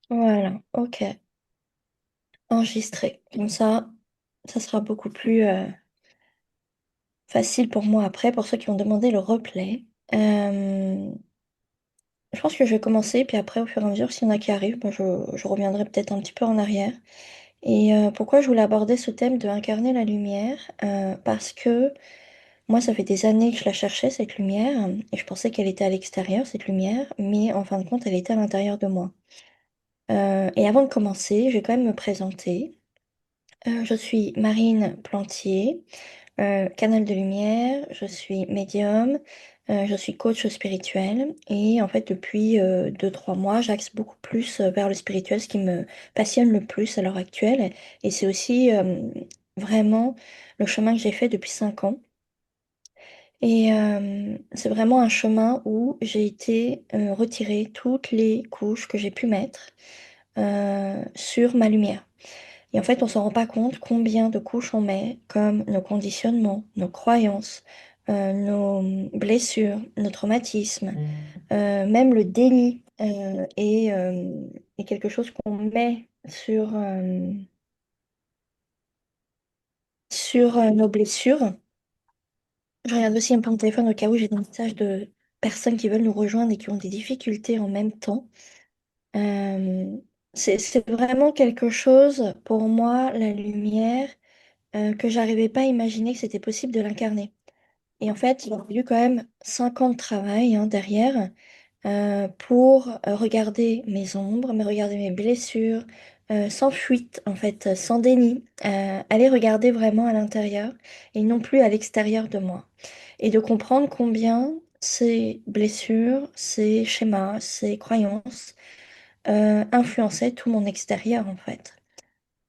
Voilà, ok. Enregistré. Comme ça sera beaucoup plus facile pour moi après, pour ceux qui ont demandé le replay. Euh, je pense que je vais commencer, puis après, au fur et à mesure, s'il y en a qui arrivent, ben, je reviendrai peut-être un petit peu en arrière. Et pourquoi je voulais aborder ce thème de incarner la lumière? Parce que moi, ça fait des années que je la cherchais, cette lumière, et je pensais qu'elle était à l'extérieur, cette lumière, mais en fin de compte, elle était à l'intérieur de moi. Et avant de commencer, je vais quand même me présenter. Je suis Marine Plantier, canal de lumière, je suis médium, je suis coach spirituel et en fait depuis 2-3 mois j'axe beaucoup plus vers le spirituel, ce qui me passionne le plus à l'heure actuelle et c'est aussi vraiment le chemin que j'ai fait depuis 5 ans. Et c'est vraiment un chemin où j'ai été retirer toutes les couches que j'ai pu mettre sur ma lumière. Et en fait, on s'en rend pas compte combien de couches on met, comme nos conditionnements, nos croyances, nos blessures, nos traumatismes, même le déni est quelque chose qu'on met sur nos blessures. Je regarde aussi un peu mon téléphone au cas où j'ai des messages de personnes qui veulent nous rejoindre et qui ont des difficultés en même temps. Euh, c'est vraiment quelque chose, pour moi, la lumière, que j'arrivais pas à imaginer que c'était possible de l'incarner. Et en fait, il a fallu quand même 5 ans de travail hein, derrière pour regarder mes ombres, me regarder mes blessures, sans fuite en fait, sans déni, aller regarder vraiment à l'intérieur et non plus à l'extérieur de moi. Et de comprendre combien ces blessures, ces schémas, ces croyances influençaient tout mon extérieur en fait.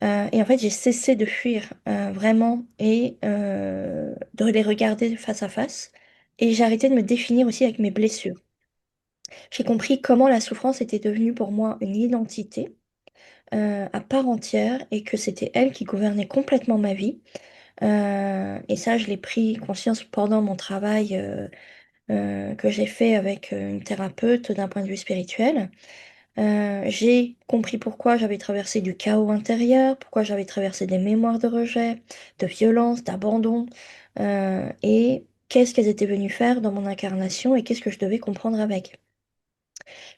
Et en fait, j'ai cessé de fuir vraiment et de les regarder face à face. Et j'ai arrêté de me définir aussi avec mes blessures. J'ai compris comment la souffrance était devenue pour moi une identité à part entière et que c'était elle qui gouvernait complètement ma vie. Et ça, je l'ai pris conscience pendant mon travail que j'ai fait avec une thérapeute d'un point de vue spirituel. J'ai compris pourquoi j'avais traversé du chaos intérieur, pourquoi j'avais traversé des mémoires de rejet, de violence, d'abandon, et qu'est-ce qu'elles étaient venues faire dans mon incarnation et qu'est-ce que je devais comprendre avec.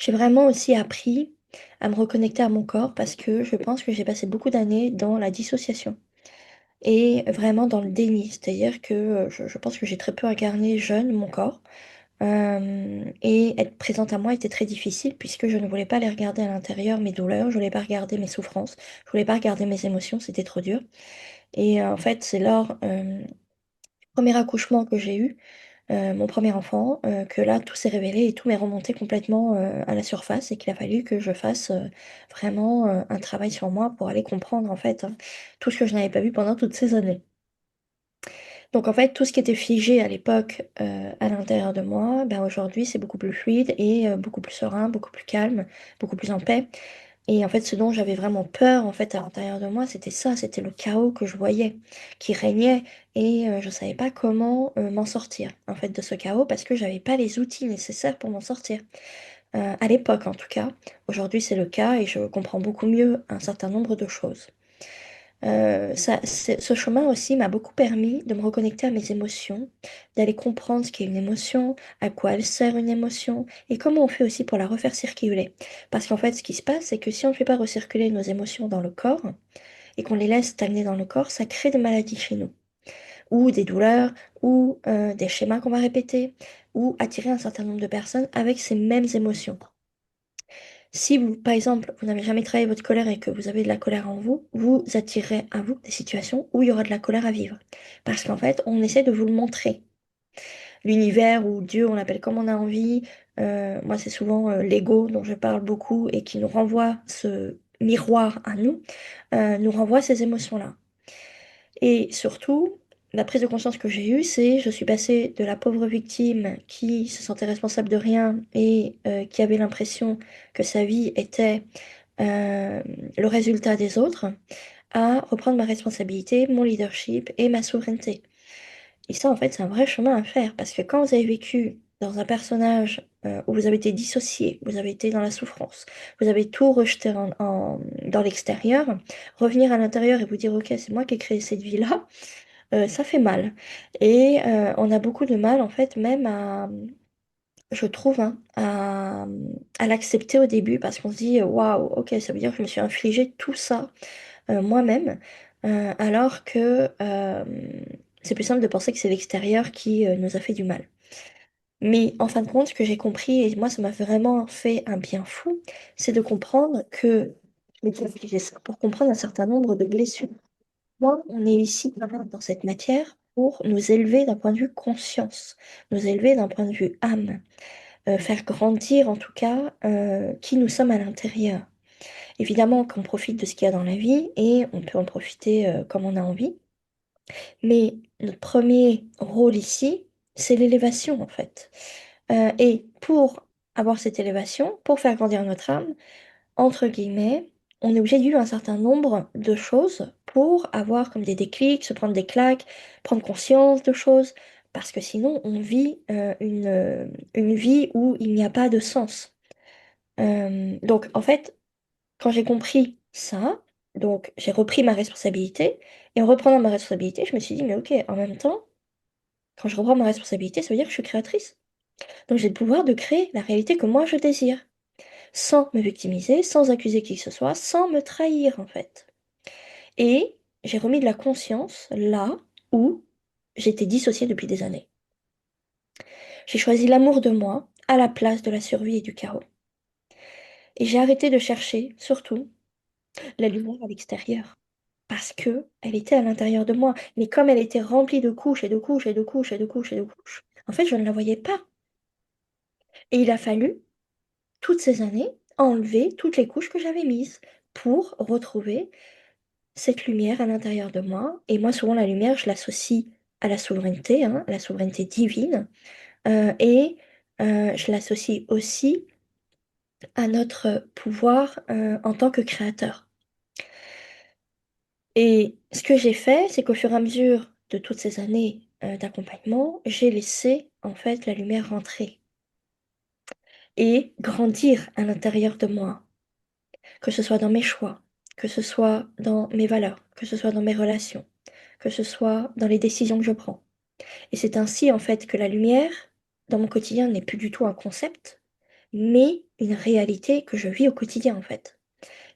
J'ai vraiment aussi appris à me reconnecter à mon corps parce que je pense que j'ai passé beaucoup d'années dans la dissociation et vraiment dans le déni, c'est-à-dire que je pense que j'ai très peu incarné jeune mon corps. Et être présente à moi était très difficile puisque je ne voulais pas les regarder à l'intérieur, mes douleurs, je voulais pas regarder mes souffrances, je voulais pas regarder mes émotions, c'était trop dur. Et en fait, c'est lors du premier accouchement que j'ai eu, mon premier enfant, que là, tout s'est révélé et tout m'est remonté complètement à la surface et qu'il a fallu que je fasse vraiment un travail sur moi pour aller comprendre en fait hein, tout ce que je n'avais pas vu pendant toutes ces années. Donc en fait, tout ce qui était figé à l'époque à l'intérieur de moi, ben aujourd'hui c'est beaucoup plus fluide et beaucoup plus serein, beaucoup plus calme, beaucoup plus en paix. Et en fait, ce dont j'avais vraiment peur en fait à l'intérieur de moi, c'était ça, c'était le chaos que je voyais, qui régnait et je savais pas comment m'en sortir en fait de ce chaos parce que j'avais pas les outils nécessaires pour m'en sortir. À l'époque en tout cas, aujourd'hui c'est le cas et je comprends beaucoup mieux un certain nombre de choses. Ce chemin aussi m'a beaucoup permis de me reconnecter à mes émotions, d'aller comprendre ce qu'est une émotion, à quoi elle sert une émotion, et comment on fait aussi pour la refaire circuler. Parce qu'en fait, ce qui se passe, c'est que si on ne fait pas recirculer nos émotions dans le corps, et qu'on les laisse stagner dans le corps, ça crée des maladies chez nous, ou des douleurs, ou des schémas qu'on va répéter, ou attirer un certain nombre de personnes avec ces mêmes émotions. Si vous, par exemple, vous n'avez jamais travaillé votre colère et que vous avez de la colère en vous, vous attirerez à vous des situations où il y aura de la colère à vivre. Parce qu'en fait, on essaie de vous le montrer. L'univers ou Dieu, on l'appelle comme on a envie. Moi, c'est souvent l'ego dont je parle beaucoup et qui nous renvoie ce miroir à nous renvoie ces émotions-là. Et surtout, la prise de conscience que j'ai eue, c'est je suis passée de la pauvre victime qui se sentait responsable de rien et qui avait l'impression que sa vie était euh, le résultat des autres, à reprendre ma responsabilité, mon leadership et ma souveraineté. Et ça, en fait, c'est un vrai chemin à faire parce que quand vous avez vécu dans un personnage où vous avez été dissocié, vous avez été dans la souffrance, vous avez tout rejeté dans l'extérieur, revenir à l'intérieur et vous dire, ok, c'est moi qui ai créé cette vie-là, ça fait mal. Et on a beaucoup de mal, en fait, même je trouve, hein, à l'accepter au début parce qu'on se dit, waouh, ok, ça veut dire que je me suis infligé tout ça moi-même, alors que c'est plus simple de penser que c'est l'extérieur qui nous a fait du mal. Mais en fin de compte, ce que j'ai compris, et moi ça m'a vraiment fait un bien fou, c'est de comprendre que, je m'étais infligé ça pour comprendre un certain nombre de blessures. Moi, on est ici dans cette matière pour nous élever d'un point de vue conscience, nous élever d'un point de vue âme, faire grandir en tout cas qui nous sommes à l'intérieur. Évidemment qu'on profite de ce qu'il y a dans la vie et on peut en profiter comme on a envie, mais notre premier rôle ici, c'est l'élévation en fait. Et pour avoir cette élévation, pour faire grandir notre âme, entre guillemets, on est obligé de vivre un certain nombre de choses pour avoir comme des déclics, se prendre des claques, prendre conscience de choses, parce que sinon on vit une vie où il n'y a pas de sens. Donc en fait, quand j'ai compris ça, donc j'ai repris ma responsabilité, et en reprenant ma responsabilité, je me suis dit, mais ok, en même temps, quand je reprends ma responsabilité, ça veut dire que je suis créatrice. Donc j'ai le pouvoir de créer la réalité que moi je désire, sans me victimiser, sans accuser qui que ce soit, sans me trahir en fait. Et j'ai remis de la conscience là où j'étais dissociée depuis des années. J'ai choisi l'amour de moi à la place de la survie et du chaos. Et j'ai arrêté de chercher, surtout, la lumière à l'extérieur. Parce que elle était à l'intérieur de moi. Mais comme elle était remplie de couches et de couches et de couches et de couches et de couches, en fait, je ne la voyais pas. Et il a fallu, toutes ces années, enlever toutes les couches que j'avais mises pour retrouver cette lumière à l'intérieur de moi. Et moi, souvent, la lumière, je l'associe à la souveraineté, hein, à la souveraineté divine. Et je l'associe aussi à notre pouvoir en tant que créateur. Et ce que j'ai fait, c'est qu'au fur et à mesure de toutes ces années d'accompagnement, j'ai laissé en fait la lumière rentrer et grandir à l'intérieur de moi, que ce soit dans mes choix, que ce soit dans mes valeurs, que ce soit dans mes relations, que ce soit dans les décisions que je prends. Et c'est ainsi en fait que la lumière dans mon quotidien n'est plus du tout un concept, mais une réalité que je vis au quotidien en fait.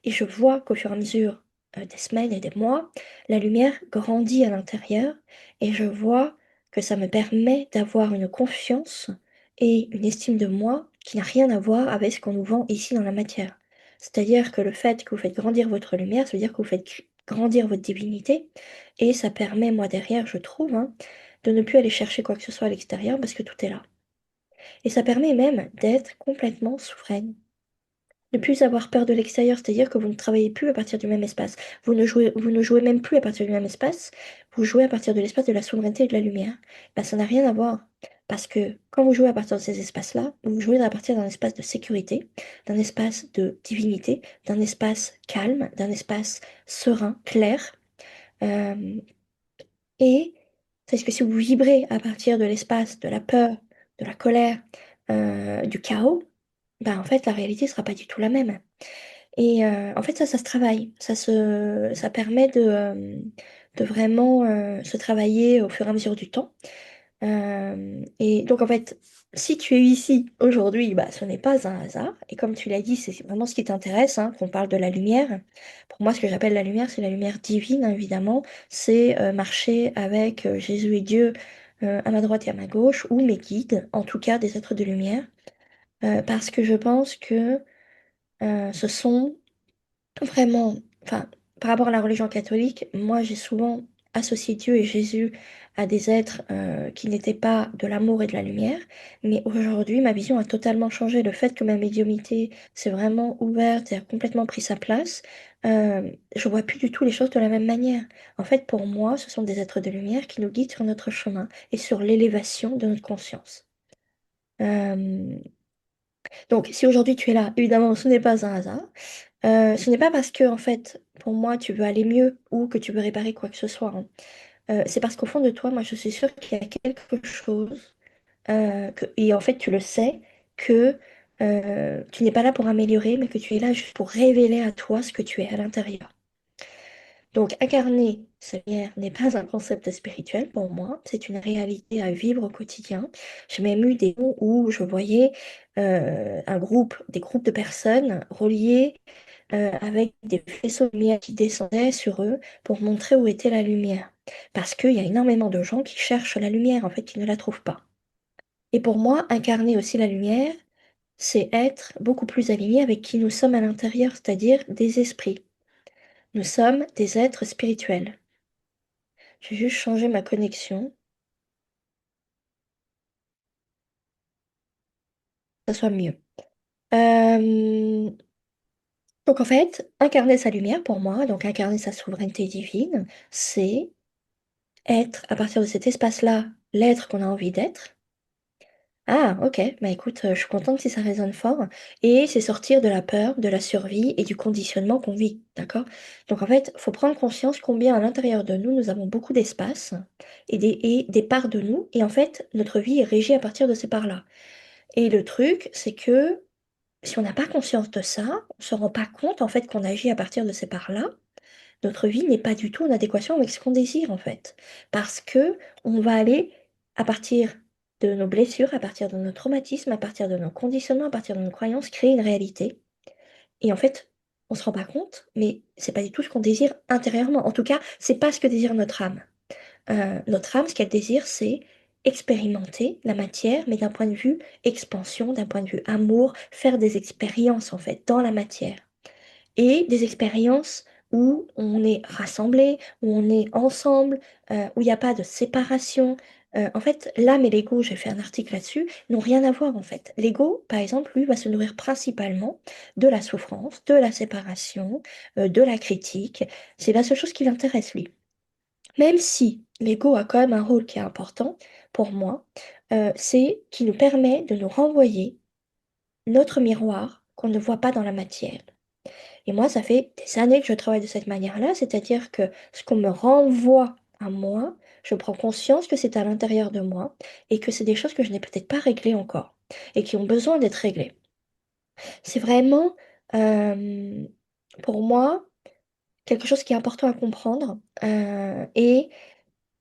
Et je vois qu'au fur et à mesure des semaines et des mois, la lumière grandit à l'intérieur et je vois que ça me permet d'avoir une confiance et une estime de moi qui n'a rien à voir avec ce qu'on nous vend ici dans la matière. C'est-à-dire que le fait que vous faites grandir votre lumière, ça veut dire que vous faites grandir votre divinité et ça permet, moi derrière, je trouve, hein, de ne plus aller chercher quoi que ce soit à l'extérieur parce que tout est là. Et ça permet même d'être complètement souveraine. Ne plus avoir peur de l'extérieur, c'est-à-dire que vous ne travaillez plus à partir du même espace. Vous ne jouez même plus à partir du même espace, vous jouez à partir de l'espace de la souveraineté et de la lumière. Ben, ça n'a rien à voir. Parce que quand vous jouez à partir de ces espaces-là, vous jouez à partir d'un espace de sécurité, d'un espace de divinité, d'un espace calme, d'un espace serein, clair. Euh, et c'est que si vous vibrez à partir de l'espace de la peur, de la colère, du chaos, ben en fait la réalité ne sera pas du tout la même. Et en fait, ça se travaille. Ça permet de vraiment se travailler au fur et à mesure du temps. Et donc, en fait, si tu es ici aujourd'hui, bah, ce n'est pas un hasard. Et comme tu l'as dit, c'est vraiment ce qui t'intéresse, hein, qu'on parle de la lumière. Pour moi, ce que j'appelle la lumière, c'est la lumière divine, hein, évidemment. C'est marcher avec Jésus et Dieu à ma droite et à ma gauche, ou mes guides, en tout cas des êtres de lumière. Parce que je pense que ce sont vraiment, enfin, par rapport à la religion catholique, moi j'ai souvent associé Dieu et Jésus à des êtres qui n'étaient pas de l'amour et de la lumière, mais aujourd'hui ma vision a totalement changé. Le fait que ma médiumnité s'est vraiment ouverte et a complètement pris sa place, je vois plus du tout les choses de la même manière. En fait, pour moi, ce sont des êtres de lumière qui nous guident sur notre chemin et sur l'élévation de notre conscience. Euh, donc, si aujourd'hui tu es là, évidemment, ce n'est pas un hasard. Ce n'est pas parce que, en fait, pour moi, tu veux aller mieux ou que tu veux réparer quoi que ce soit, hein. C'est parce qu'au fond de toi, moi, je suis sûre qu'il y a quelque chose, et en fait, tu le sais, que tu n'es pas là pour améliorer, mais que tu es là juste pour révéler à toi ce que tu es à l'intérieur. Donc, incarner ce lumière n'est pas un concept spirituel pour moi, c'est une réalité à vivre au quotidien. J'ai même eu des mots où je voyais des groupes de personnes reliées avec des faisceaux de lumière qui descendaient sur eux pour montrer où était la lumière. Parce qu'il y a énormément de gens qui cherchent la lumière, en fait, qui ne la trouvent pas. Et pour moi, incarner aussi la lumière, c'est être beaucoup plus aligné avec qui nous sommes à l'intérieur, c'est-à-dire des esprits. Nous sommes des êtres spirituels. J'ai juste changé ma connexion, que ça soit mieux. Euh, Donc en fait, incarner sa lumière pour moi, donc incarner sa souveraineté divine, c'est être à partir de cet espace-là l'être qu'on a envie d'être. Ah, ok, bah écoute, je suis contente si ça résonne fort. Et c'est sortir de la peur, de la survie et du conditionnement qu'on vit, d'accord? Donc en fait, faut prendre conscience combien à l'intérieur de nous, nous avons beaucoup d'espace et des parts de nous. Et en fait, notre vie est régie à partir de ces parts-là. Et le truc, c'est que si on n'a pas conscience de ça, on se rend pas compte en fait qu'on agit à partir de ces parts-là. Notre vie n'est pas du tout en adéquation avec ce qu'on désire en fait. Parce que on va aller à partir de nos blessures, à partir de nos traumatismes, à partir de nos conditionnements, à partir de nos croyances, créer une réalité. Et en fait, on se rend pas compte, mais c'est pas du tout ce qu'on désire intérieurement. En tout cas, c'est pas ce que désire notre âme. Notre âme, ce qu'elle désire, c'est expérimenter la matière, mais d'un point de vue expansion, d'un point de vue amour, faire des expériences en fait dans la matière et des expériences où on est rassemblés, où on est ensemble, où il n'y a pas de séparation. En fait, l'âme et l'ego, j'ai fait un article là-dessus, n'ont rien à voir en fait. L'ego, par exemple, lui, va se nourrir principalement de la souffrance, de la séparation, de la critique. C'est la seule chose qui l'intéresse, lui. Même si l'ego a quand même un rôle qui est important pour moi, c'est qu'il nous permet de nous renvoyer notre miroir qu'on ne voit pas dans la matière. Et moi, ça fait des années que je travaille de cette manière-là, c'est-à-dire que ce qu'on me renvoie à moi, je prends conscience que c'est à l'intérieur de moi et que c'est des choses que je n'ai peut-être pas réglées encore et qui ont besoin d'être réglées. C'est vraiment, euh, pour moi, quelque chose qui est important à comprendre et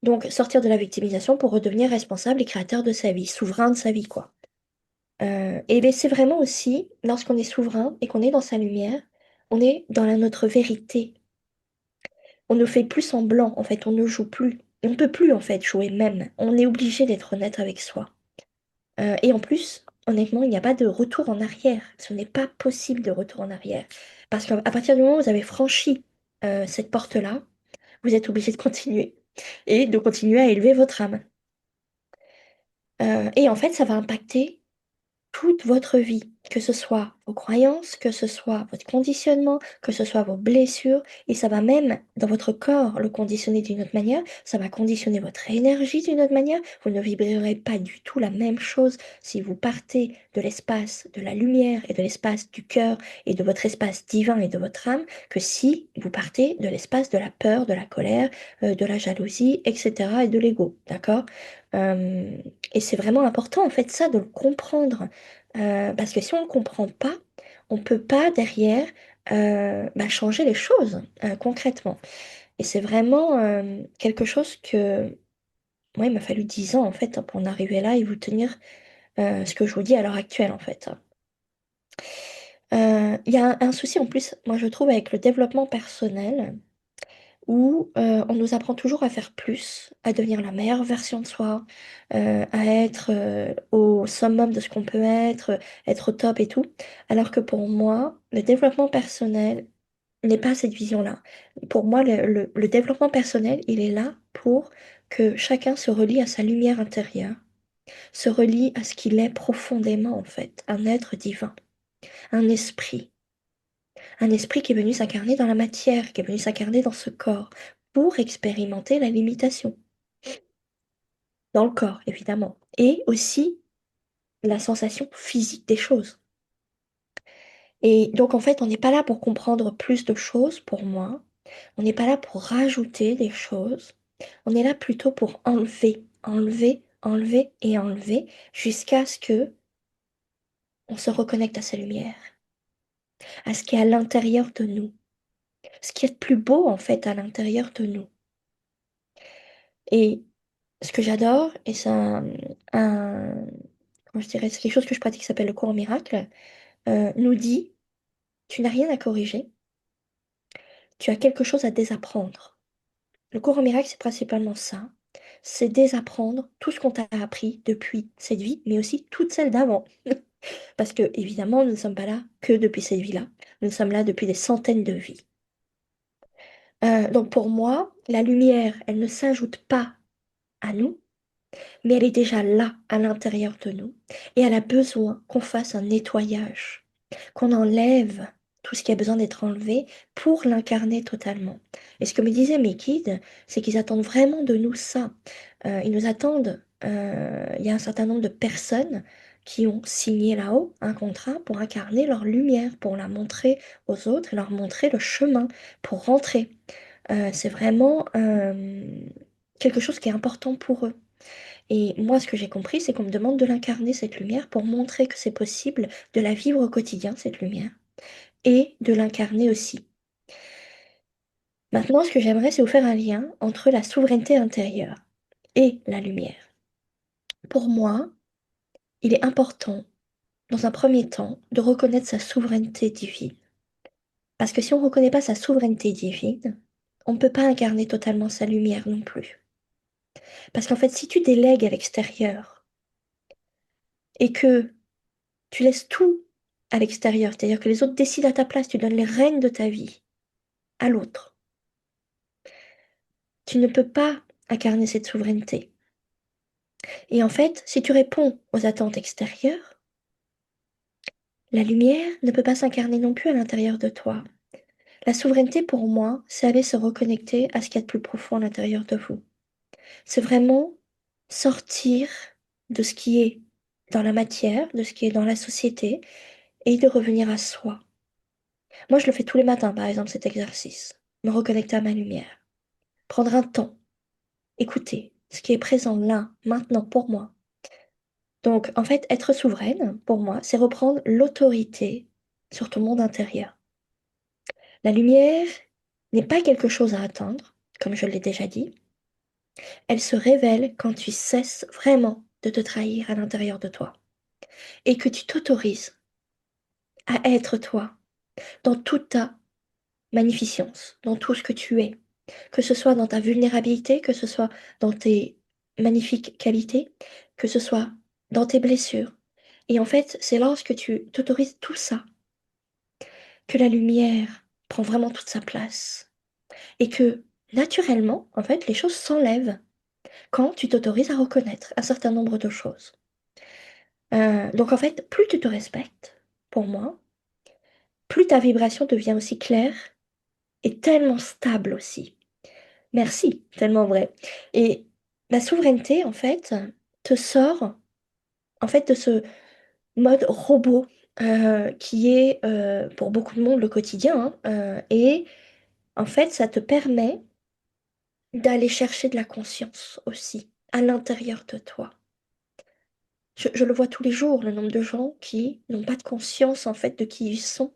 donc sortir de la victimisation pour redevenir responsable et créateur de sa vie, souverain de sa vie, quoi. Et c'est vraiment aussi, lorsqu'on est souverain et qu'on est dans sa lumière, on est dans notre vérité. On ne fait plus semblant, en fait, on ne joue plus. On ne peut plus, en fait, jouer même. On est obligé d'être honnête avec soi. Et en plus, honnêtement, il n'y a pas de retour en arrière. Ce n'est pas possible de retour en arrière. Parce qu'à partir du moment où vous avez franchi cette porte-là, vous êtes obligé de continuer. Et de continuer à élever votre âme. Et en fait, ça va impacter toute votre vie, que ce soit vos croyances, que ce soit votre conditionnement, que ce soit vos blessures, et ça va même dans votre corps le conditionner d'une autre manière, ça va conditionner votre énergie d'une autre manière, vous ne vibrerez pas du tout la même chose si vous partez de l'espace de la lumière et de l'espace du cœur et de votre espace divin et de votre âme que si vous partez de l'espace de la peur, de la colère, de la jalousie, etc. et de l'ego, d'accord? Euh, et c'est vraiment important en fait ça de le comprendre. Parce que si on ne comprend pas, on ne peut pas derrière changer les choses concrètement. Et c'est vraiment quelque chose que moi, il m'a fallu 10 ans en fait pour en arriver là et vous tenir ce que je vous dis à l'heure actuelle en fait. Il y a un souci en plus, moi je trouve, avec le développement personnel où on nous apprend toujours à faire plus, à devenir la meilleure version de soi, à être au summum de ce qu'on peut être au top et tout. Alors que pour moi, le développement personnel n'est pas cette vision-là. Pour moi, le développement personnel, il est là pour que chacun se relie à sa lumière intérieure, se relie à ce qu'il est profondément en fait, un être divin, un esprit. Un esprit qui est venu s'incarner dans la matière, qui est venu s'incarner dans ce corps, pour expérimenter la limitation, dans le corps, évidemment, et aussi la sensation physique des choses. Et donc, en fait, on n'est pas là pour comprendre plus de choses, pour moi. On n'est pas là pour rajouter des choses. On est là plutôt pour enlever, enlever, enlever et enlever, jusqu'à ce que on se reconnecte à sa lumière, à ce qui est à l'intérieur de nous, ce qui est de plus beau en fait à l'intérieur de nous. Et ce que j'adore, et c'est comment je dirais, c'est quelque chose que je pratique qui s'appelle le cours au miracle, nous dit, tu n'as rien à corriger, tu as quelque chose à désapprendre. Le cours au miracle, c'est principalement ça. C'est désapprendre tout ce qu'on t'a appris depuis cette vie, mais aussi toutes celles d'avant. Parce que, évidemment, nous ne sommes pas là que depuis cette vie-là. Nous sommes là depuis des centaines de vies. Donc pour moi, la lumière, elle ne s'ajoute pas à nous, mais elle est déjà là, à l'intérieur de nous. Et elle a besoin qu'on fasse un nettoyage, qu'on enlève tout ce qui a besoin d'être enlevé pour l'incarner totalement. Et ce que me disaient mes guides, c'est qu'ils attendent vraiment de nous ça. Ils nous attendent, il y a un certain nombre de personnes qui ont signé là-haut un contrat pour incarner leur lumière, pour la montrer aux autres et leur montrer le chemin pour rentrer. C'est vraiment quelque chose qui est important pour eux. Et moi, ce que j'ai compris, c'est qu'on me demande de l'incarner, cette lumière, pour montrer que c'est possible de la vivre au quotidien, cette lumière, et de l'incarner aussi. Maintenant, ce que j'aimerais, c'est vous faire un lien entre la souveraineté intérieure et la lumière. Pour moi, il est important, dans un premier temps, de reconnaître sa souveraineté divine. Parce que si on ne reconnaît pas sa souveraineté divine, on ne peut pas incarner totalement sa lumière non plus. Parce qu'en fait, si tu délègues à l'extérieur et que tu laisses tout à l'extérieur, c'est-à-dire que les autres décident à ta place, tu donnes les rênes de ta vie à l'autre, tu ne peux pas incarner cette souveraineté. Et en fait, si tu réponds aux attentes extérieures, la lumière ne peut pas s'incarner non plus à l'intérieur de toi. La souveraineté, pour moi, c'est aller se reconnecter à ce qu'il y a de plus profond à l'intérieur de vous. C'est vraiment sortir de ce qui est dans la matière, de ce qui est dans la société, et de revenir à soi. Moi, je le fais tous les matins, par exemple, cet exercice. Me reconnecter à ma lumière. Prendre un temps. Écouter ce qui est présent là, maintenant, pour moi. Donc, en fait, être souveraine, pour moi, c'est reprendre l'autorité sur ton monde intérieur. La lumière n'est pas quelque chose à atteindre, comme je l'ai déjà dit. Elle se révèle quand tu cesses vraiment de te trahir à l'intérieur de toi et que tu t'autorises à être toi dans toute ta magnificence, dans tout ce que tu es, que ce soit dans ta vulnérabilité, que ce soit dans tes magnifiques qualités, que ce soit dans tes blessures. Et en fait, c'est lorsque tu t'autorises tout ça que la lumière prend vraiment toute sa place et que naturellement, en fait, les choses s'enlèvent quand tu t'autorises à reconnaître un certain nombre de choses. Donc en fait, plus tu te respectes, pour moi, plus ta vibration devient aussi claire et tellement stable aussi. Merci, tellement vrai. Et la souveraineté, en fait, te sort en fait de ce mode robot qui est pour beaucoup de monde le quotidien, hein, et en fait, ça te permet d'aller chercher de la conscience aussi à l'intérieur de toi. Je le vois tous les jours, le nombre de gens qui n'ont pas de conscience en fait de qui ils sont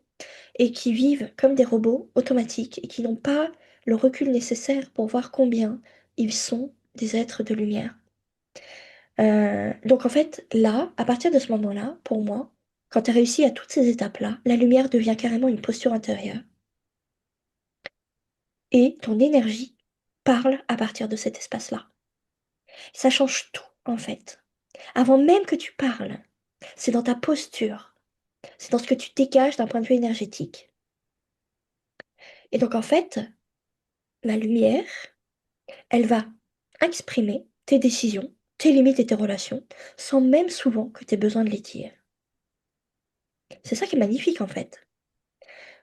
et qui vivent comme des robots automatiques et qui n'ont pas le recul nécessaire pour voir combien ils sont des êtres de lumière. Donc en fait, là, à partir de ce moment-là, pour moi, quand tu as réussi à toutes ces étapes-là, la lumière devient carrément une posture intérieure. Et ton énergie parle à partir de cet espace-là. Ça change tout, en fait. Avant même que tu parles, c'est dans ta posture, c'est dans ce que tu dégages d'un point de vue énergétique. Et donc en fait, la lumière, elle va exprimer tes décisions, tes limites et tes relations, sans même souvent que tu aies besoin de les dire. C'est ça qui est magnifique en fait.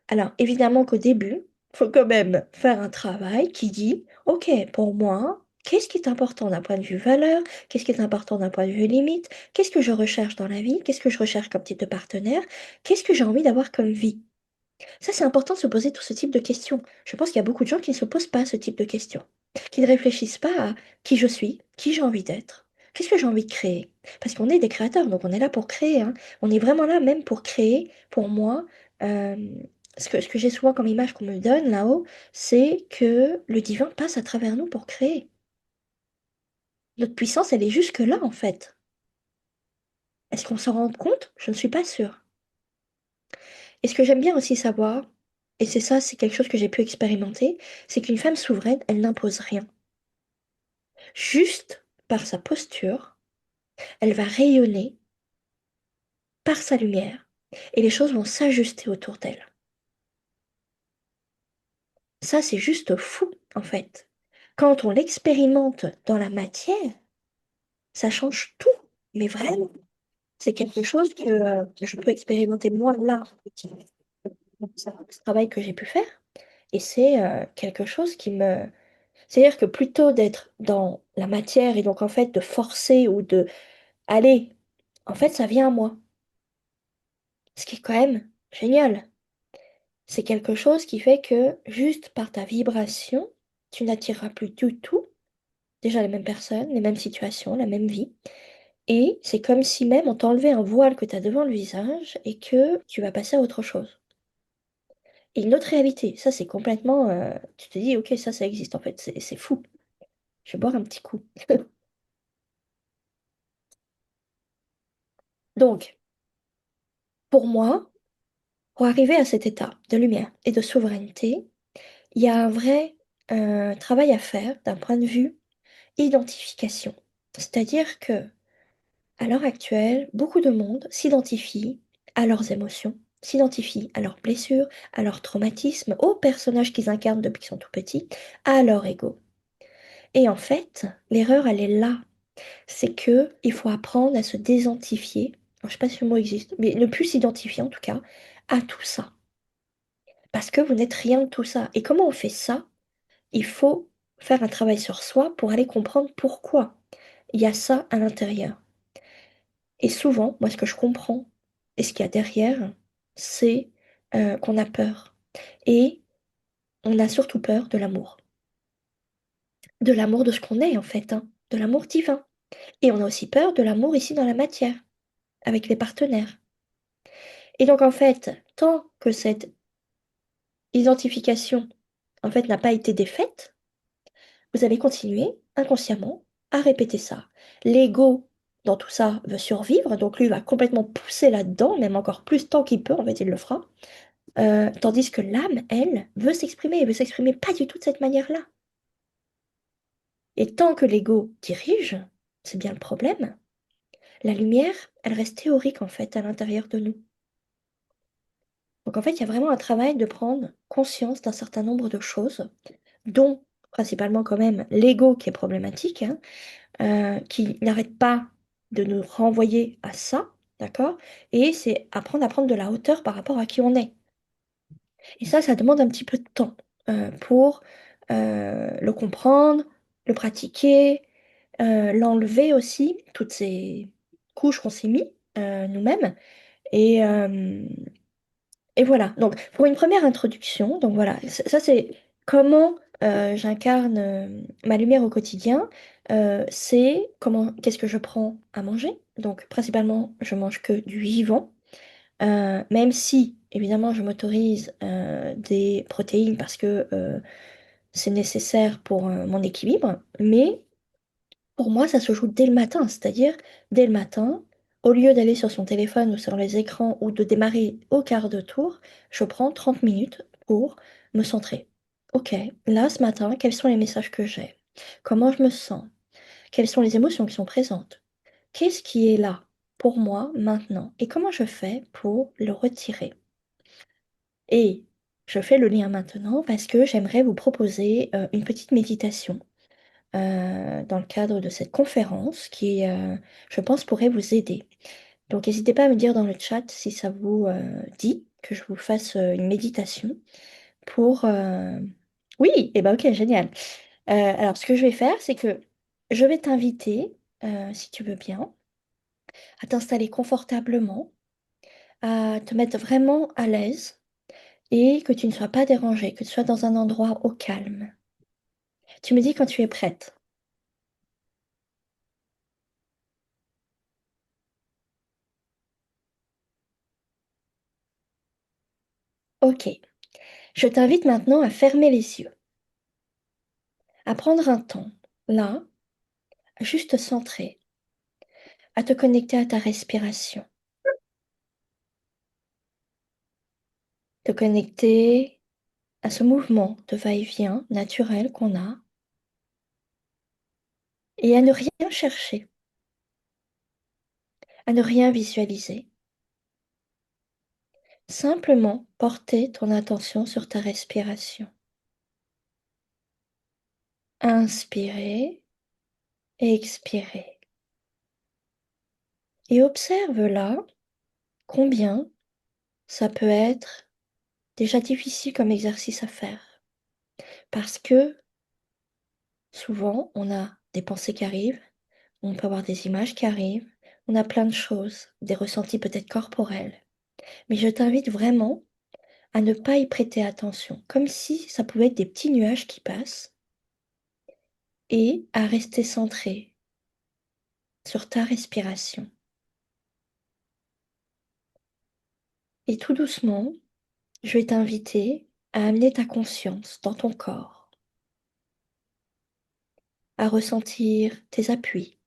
Alors, évidemment qu'au début, faut quand même faire un travail qui dit, OK, pour moi, qu'est-ce qui est important d'un point de vue valeur? Qu'est-ce qui est important d'un point de vue limite? Qu'est-ce que je recherche dans la vie? Qu'est-ce que je recherche comme type de partenaire? Qu'est-ce que j'ai envie d'avoir comme vie? Ça, c'est important de se poser tout ce type de questions. Je pense qu'il y a beaucoup de gens qui ne se posent pas ce type de questions, qui ne réfléchissent pas à qui je suis, qui j'ai envie d'être, Qu'est-ce que j'ai envie de créer? Parce qu'on est des créateurs, donc on est là pour créer, hein. On est vraiment là même pour créer. Pour moi, euh, ce que j'ai souvent comme image qu'on me donne là-haut, c'est que le divin passe à travers nous pour créer. Notre puissance, elle est jusque là, en fait. Est-ce qu'on s'en rend compte? Je ne suis pas sûre. Et ce que j'aime bien aussi savoir, et c'est ça, c'est quelque chose que j'ai pu expérimenter, c'est qu'une femme souveraine, elle n'impose rien. Juste par sa posture, elle va rayonner par sa lumière, et les choses vont s'ajuster autour d'elle. Ça, c'est juste fou, en fait. Quand on l'expérimente dans la matière, ça change tout. Mais vraiment, c'est quelque chose que je peux expérimenter moi là, ce travail que j'ai pu faire. Et c'est quelque chose qui me... C'est-à-dire que plutôt d'être dans la matière et donc en fait de forcer ou de... Allez, en fait, ça vient à moi. Ce qui est quand même génial. C'est quelque chose qui fait que juste par ta vibration, tu n'attireras plus du tout déjà les mêmes personnes, les mêmes situations, la même vie. Et c'est comme si même on t'enlevait un voile que tu as devant le visage et que tu vas passer à autre chose. Et une autre réalité, ça c'est complètement... tu te dis, ok, ça existe en fait, c'est fou. Je vais boire un petit coup. Donc, pour moi, pour arriver à cet état de lumière et de souveraineté, il y a un vrai travail à faire d'un point de vue identification. C'est-à-dire que à l'heure actuelle, beaucoup de monde s'identifie à leurs émotions, s'identifie à leurs blessures, à leurs traumatismes, aux personnages qu'ils incarnent depuis qu'ils sont tout petits, à leur ego. Et en fait, l'erreur, elle est là. C'est que il faut apprendre à se désidentifier. Alors, je sais pas si le mot existe, mais ne plus s'identifier en tout cas à tout ça. Parce que vous n'êtes rien de tout ça. Et comment on fait ça? Il faut faire un travail sur soi pour aller comprendre pourquoi il y a ça à l'intérieur. Et souvent, moi, ce que je comprends et ce qu'il y a derrière, c'est qu'on a peur. Et on a surtout peur de l'amour. De l'amour de ce qu'on est, en fait, hein, de l'amour divin. Et on a aussi peur de l'amour ici dans la matière, avec les partenaires. Et donc, en fait, tant que cette identification, en fait, n'a pas été défaite, vous allez continuer inconsciemment à répéter ça. L'ego, dans tout ça, veut survivre, donc lui va complètement pousser là-dedans, même encore plus tant qu'il peut, en fait, il le fera. Tandis que l'âme, elle, veut s'exprimer pas du tout de cette manière-là. Et tant que l'ego dirige, c'est bien le problème. La lumière, elle reste théorique en fait à l'intérieur de nous. Donc en fait, il y a vraiment un travail de prendre conscience d'un certain nombre de choses, dont principalement quand même l'ego qui est problématique, hein, qui n'arrête pas de nous renvoyer à ça, d'accord? Et c'est apprendre à prendre de la hauteur par rapport à qui on est. Et ça demande un petit peu de temps pour le comprendre, le pratiquer, l'enlever aussi, toutes ces couches qu'on s'est mis nous-mêmes. Et, euh, et voilà, donc pour une première introduction, donc voilà, ça c'est comment j'incarne ma lumière au quotidien. C'est comment, qu'est-ce que je prends à manger. Donc principalement, je mange que du vivant. Même si, évidemment, je m'autorise des protéines parce que c'est nécessaire pour mon équilibre, mais pour moi, ça se joue dès le matin, c'est-à-dire dès le matin, au lieu d'aller sur son téléphone ou sur les écrans ou de démarrer au quart de tour, je prends 30 minutes pour me centrer. Ok, là, ce matin, quels sont les messages que j'ai? Comment je me sens? Quelles sont les émotions qui sont présentes? Qu'est-ce qui est là pour moi maintenant? Et comment je fais pour le retirer? Et je fais le lien maintenant parce que j'aimerais vous proposer une petite méditation dans le cadre de cette conférence qui, je pense, pourrait vous aider. Donc, n'hésitez pas à me dire dans le chat si ça vous dit que je vous fasse une méditation pour... Oui, et ben ok, génial. Alors, ce que je vais faire, c'est que je vais t'inviter, si tu veux bien, à t'installer confortablement, à te mettre vraiment à l'aise et que tu ne sois pas dérangé, que tu sois dans un endroit au calme. Tu me dis quand tu es prête. Ok, je t'invite maintenant à fermer les yeux, à prendre un temps, là, à juste te centrer, à te connecter à ta respiration, te connecter à ce mouvement de va-et-vient naturel qu'on a et à ne rien chercher, à ne rien visualiser. Simplement porter ton attention sur ta respiration. Inspirer et expirer. Et observe là combien ça peut être déjà difficile comme exercice à faire. Parce que souvent, on a des pensées qui arrivent, on peut avoir des images qui arrivent, on a plein de choses, des ressentis peut-être corporels. Mais je t'invite vraiment à ne pas y prêter attention, comme si ça pouvait être des petits nuages qui passent, et à rester centré sur ta respiration. Et tout doucement, je vais t'inviter à amener ta conscience dans ton corps, à ressentir tes appuis,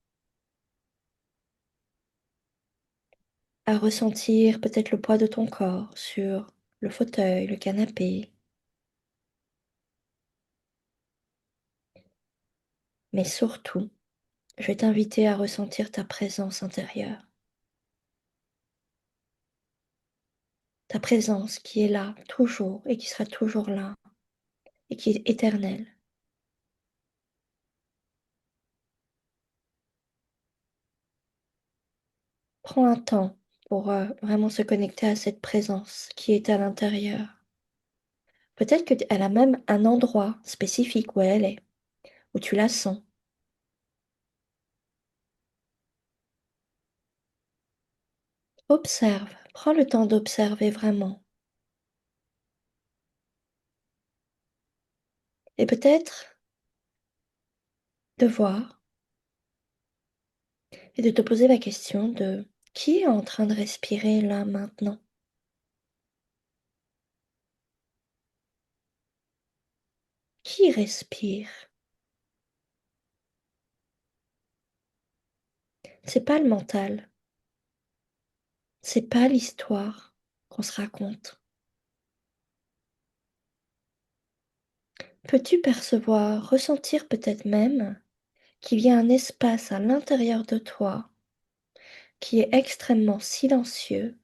à ressentir peut-être le poids de ton corps sur le fauteuil, le canapé, mais surtout, je vais t'inviter à ressentir ta présence intérieure, ta présence qui est là toujours et qui sera toujours là et qui est éternelle. Prends un temps pour vraiment se connecter à cette présence qui est à l'intérieur. Peut-être qu'elle a même un endroit spécifique où elle est, où tu la sens. Observe, prends le temps d'observer vraiment. Et peut-être de voir et de te poser la question de qui est en train de respirer là maintenant? Qui respire? C'est pas le mental, c'est pas l'histoire qu'on se raconte. Peux-tu percevoir, ressentir peut-être même qu'il y a un espace à l'intérieur de toi qui est extrêmement silencieux,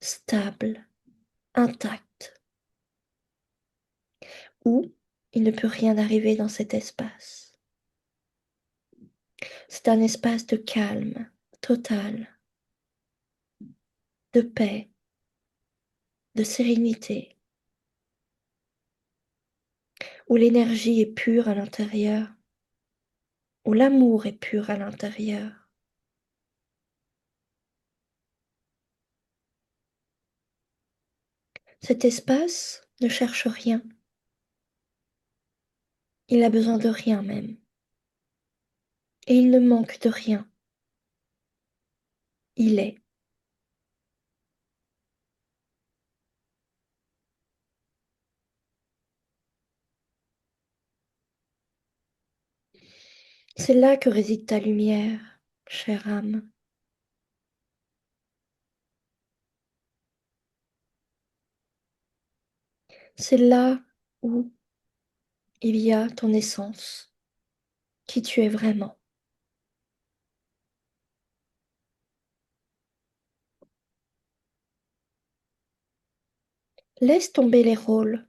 stable, intact, où il ne peut rien arriver dans cet espace. C'est un espace de calme total, de paix, de sérénité, où l'énergie est pure à l'intérieur, où l'amour est pur à l'intérieur. Cet espace ne cherche rien, il a besoin de rien même, et il ne manque de rien, il est. C'est là que réside ta lumière, chère âme. C'est là où il y a ton essence, qui tu es vraiment. Laisse tomber les rôles,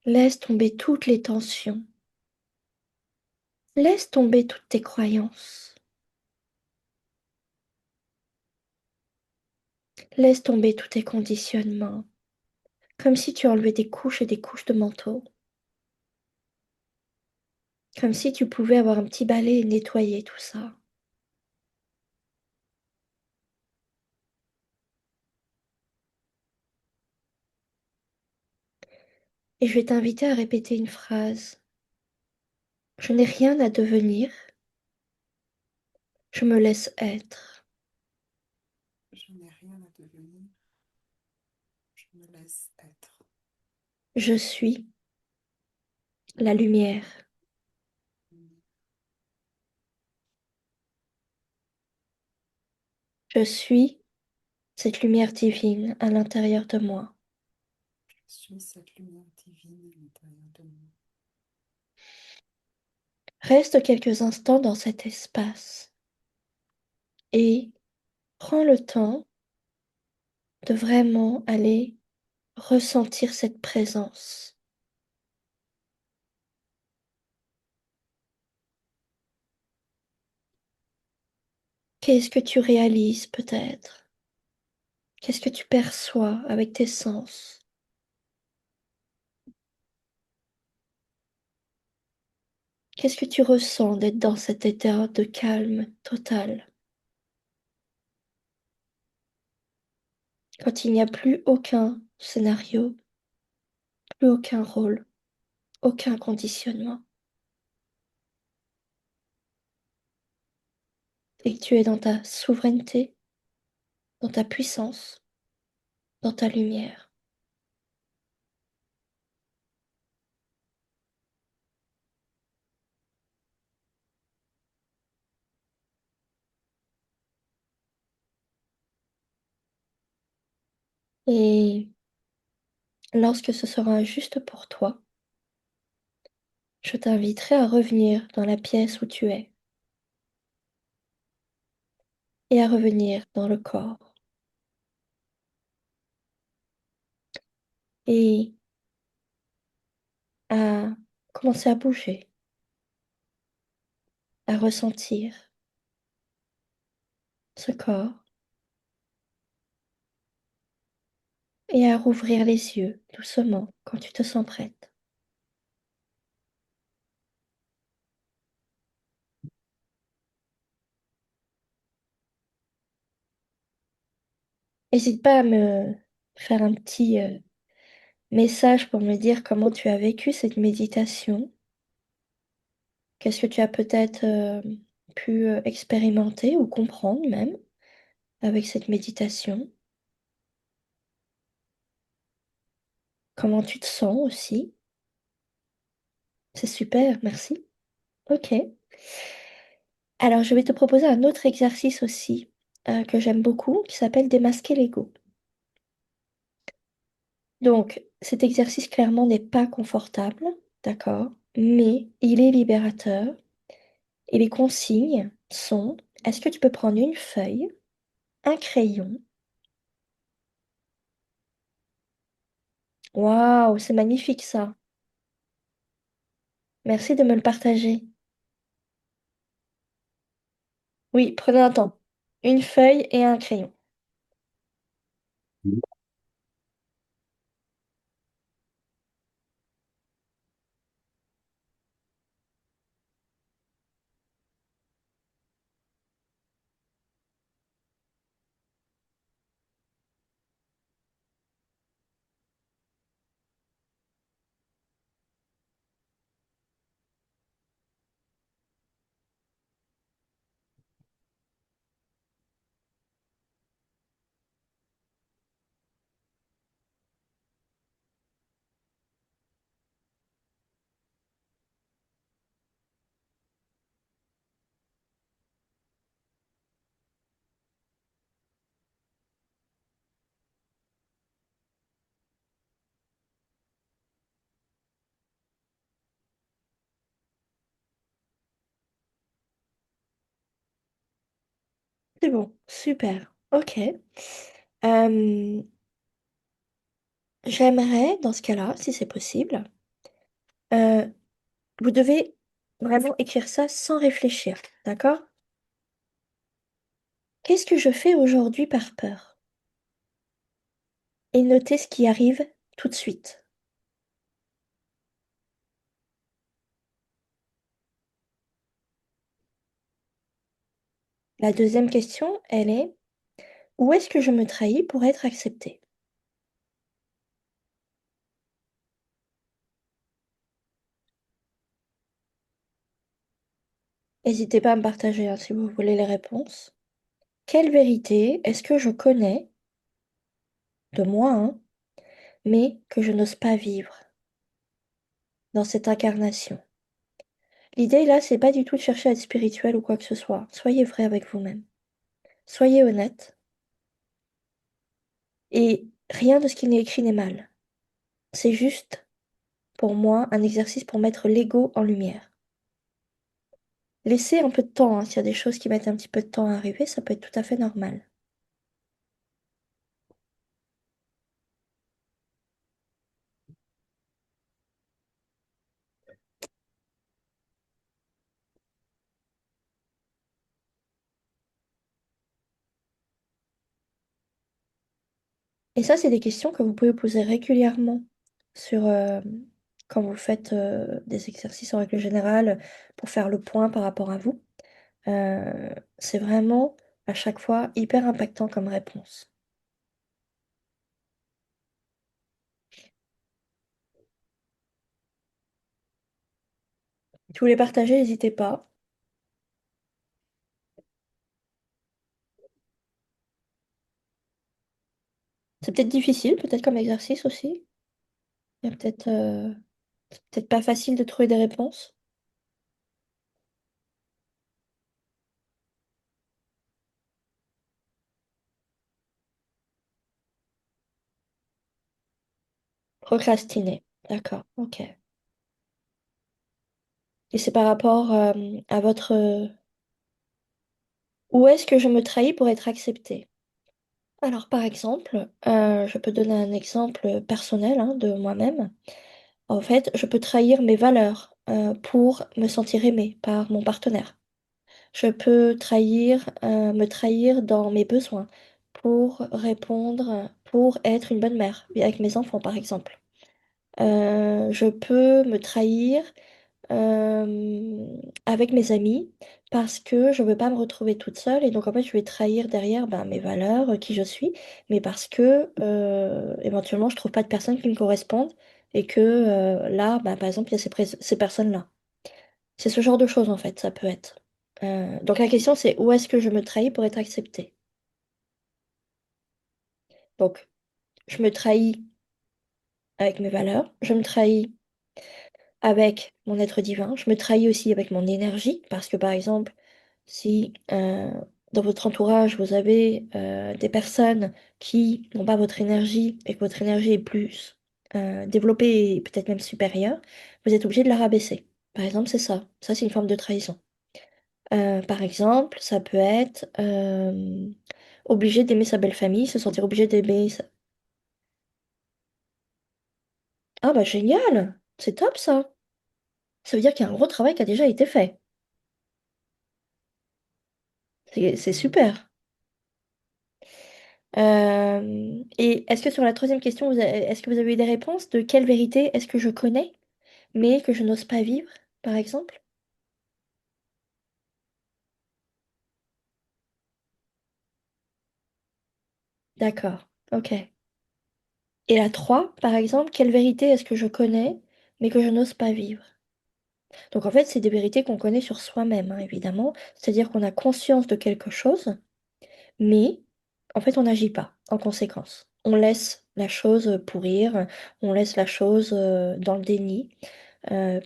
laisse tomber toutes les tensions, laisse tomber toutes tes croyances, laisse tomber tous tes conditionnements, comme si tu enlevais des couches et des couches de manteau, comme si tu pouvais avoir un petit balai et nettoyer tout ça. Et je vais t'inviter à répéter une phrase. Je n'ai rien à devenir, je me laisse être. me laisse être. Je suis la lumière. Je suis cette lumière divine à l'intérieur de moi. Je suis cette lumière divine à l'intérieur de moi. Reste quelques instants dans cet espace et prends le temps de vraiment aller ressentir cette présence. Qu'est-ce que tu réalises peut-être? Qu'est-ce que tu perçois avec tes sens? Qu'est-ce que tu ressens d'être dans cet état de calme total, quand il n'y a plus aucun scénario, plus aucun rôle, aucun conditionnement, et que tu es dans ta souveraineté, dans ta puissance, dans ta lumière. Et lorsque ce sera juste pour toi, je t'inviterai à revenir dans la pièce où tu es et à revenir dans le corps et à commencer à bouger, à ressentir ce corps et à rouvrir les yeux doucement quand tu te sens prête. N'hésite pas à me faire un petit message pour me dire comment tu as vécu cette méditation. Qu'est-ce que tu as peut-être pu expérimenter ou comprendre même avec cette méditation? Comment tu te sens aussi? C'est super, merci. Ok. Alors, je vais te proposer un autre exercice aussi que j'aime beaucoup qui s'appelle démasquer l'ego. Donc, cet exercice clairement n'est pas confortable, d'accord, mais il est libérateur. Et les consignes sont, est-ce que tu peux prendre une feuille, un crayon? Waouh, c'est magnifique ça. Merci de me le partager. Oui, prenez un temps. Une feuille et un crayon. C'est bon, super. Ok. Euh, J'aimerais, dans ce cas-là, si c'est possible, euh, vous devez vraiment écrire ça sans réfléchir, d'accord? Qu'est-ce que je fais aujourd'hui par peur? Et notez ce qui arrive tout de suite. La deuxième question, elle est, où est-ce que je me trahis pour être acceptée? N'hésitez pas à me partager hein, si vous voulez les réponses. Quelle vérité est-ce que je connais de moi, hein, mais que je n'ose pas vivre dans cette incarnation. L'idée là, c'est pas du tout de chercher à être spirituel ou quoi que ce soit. Soyez vrai avec vous-même. Soyez honnête. Et rien de ce qui n'est écrit n'est mal. C'est juste, pour moi, un exercice pour mettre l'ego en lumière. Laissez un peu de temps, hein. S'il y a des choses qui mettent un petit peu de temps à arriver, ça peut être tout à fait normal. Et ça, c'est des questions que vous pouvez poser régulièrement sur quand vous faites des exercices en règle générale pour faire le point par rapport à vous. C'est vraiment à chaque fois hyper impactant comme réponse. Si vous voulez partager, n'hésitez pas. C'est peut-être difficile, peut-être comme exercice aussi. Il y a peut-être c'est peut-être pas facile de trouver des réponses. Procrastiner. D'accord, ok. Et c'est par rapport à votre... où est-ce que je me trahis pour être acceptée? Alors, par exemple, je peux donner un exemple personnel hein, de moi-même. En fait, je peux trahir mes valeurs pour me sentir aimée par mon partenaire. Je peux me trahir dans mes besoins pour répondre, pour être une bonne mère avec mes enfants, par exemple. Je peux me trahir avec mes amis parce que je veux pas me retrouver toute seule et donc en fait je vais trahir derrière ben, mes valeurs, qui je suis, mais parce que éventuellement je trouve pas de personnes qui me correspondent et que là, ben, par exemple, il y a ces personnes-là. C'est ce genre de choses en fait, ça peut être. Donc la question c'est où est-ce que je me trahis pour être acceptée? Donc je me trahis avec mes valeurs, je me trahis avec mon être divin. Je me trahis aussi avec mon énergie, parce que par exemple, si dans votre entourage, vous avez des personnes qui n'ont pas votre énergie et que votre énergie est plus développée et peut-être même supérieure, vous êtes obligé de la rabaisser. Par exemple, c'est ça. Ça, c'est une forme de trahison. Par exemple, ça peut être obligé d'aimer sa belle famille, se sentir obligé d'aimer sa... Ah bah génial! C'est top ça! Ça veut dire qu'il y a un gros travail qui a déjà été fait. C'est super. Et est-ce que sur la troisième question, est-ce que vous avez eu des réponses de quelle vérité est-ce que je connais, mais que je n'ose pas vivre, par exemple? D'accord, ok. Et la 3, par exemple, quelle vérité est-ce que je connais, mais que je n'ose pas vivre? Donc en fait, c'est des vérités qu'on connaît sur soi-même, hein, évidemment. C'est-à-dire qu'on a conscience de quelque chose, mais en fait, on n'agit pas en conséquence. On laisse la chose pourrir, on laisse la chose dans le déni.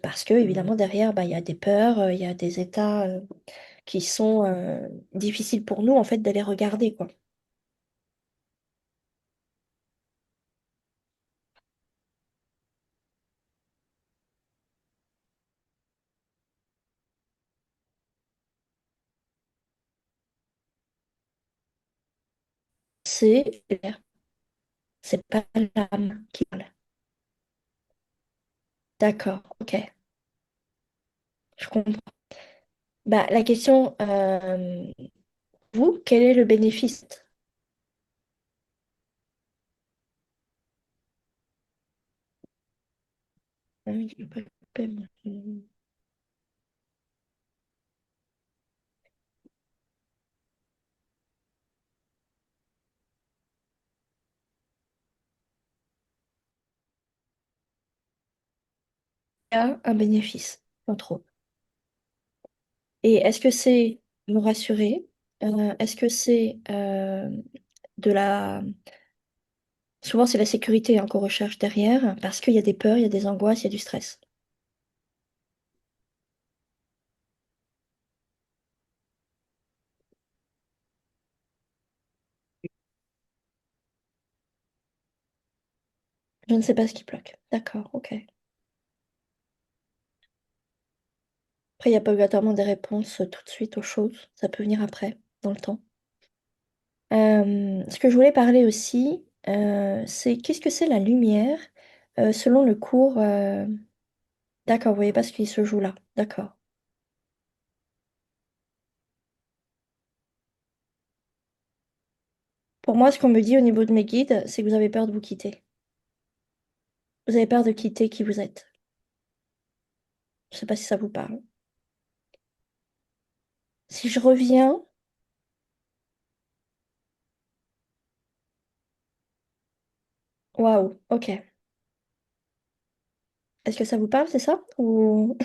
Parce que évidemment derrière, bah, il y a des peurs, il y a des états qui sont difficiles pour nous en fait d'aller regarder quoi. C'est l'air, c'est pas l'âme qui parle. D'accord, ok, je comprends. Bah, la question, vous, quel est le bénéfice? Ah oui, je peux pas me- Il y a un bénéfice, entre autres. Et est-ce que c'est me rassurer? Est-ce que c'est de la Souvent, c'est la sécurité hein, qu'on recherche derrière, parce qu'il y a des peurs, il y a des angoisses, il y a du stress. Je ne sais pas ce qui bloque. D'accord, ok. Après, il n'y a pas obligatoirement des réponses tout de suite aux choses. Ça peut venir après, dans le temps. Ce que je voulais parler aussi, c'est qu'est-ce que c'est la lumière selon le cours. D'accord, vous voyez pas ce qui se joue là. D'accord. Pour moi, ce qu'on me dit au niveau de mes guides, c'est que vous avez peur de vous quitter. Vous avez peur de quitter qui vous êtes. Je sais pas si ça vous parle. Si je reviens, waouh, ok. Est-ce que ça vous parle, c'est ça? Ou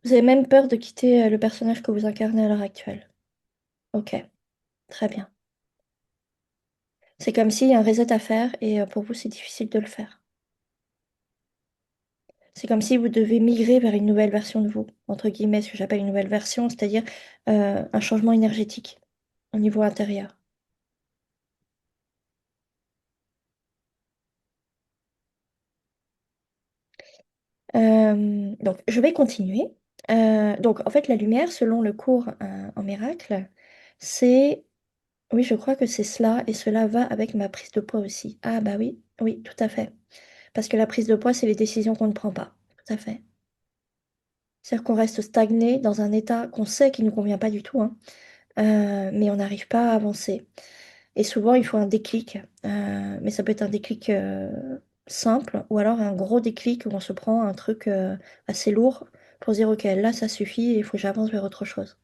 vous avez même peur de quitter le personnage que vous incarnez à l'heure actuelle? Ok, très bien. C'est comme s'il y a un reset à faire et pour vous, c'est difficile de le faire. C'est comme si vous devez migrer vers une nouvelle version de vous, entre guillemets, ce que j'appelle une nouvelle version, c'est-à-dire un changement énergétique au niveau intérieur. Donc, je vais continuer. Donc, en fait, la lumière, selon le cours en miracle, c'est... Oui, je crois que c'est cela, et cela va avec ma prise de poids aussi. Ah bah oui, oui, tout à fait. Parce que la prise de poids, c'est les décisions qu'on ne prend pas. Tout à fait. C'est-à-dire qu'on reste stagné dans un état qu'on sait qui ne nous convient pas du tout, hein, mais on n'arrive pas à avancer. Et souvent, il faut un déclic, mais ça peut être un déclic simple ou alors un gros déclic où on se prend un truc assez lourd pour se dire, OK, là, ça suffit, il faut que j'avance vers autre chose.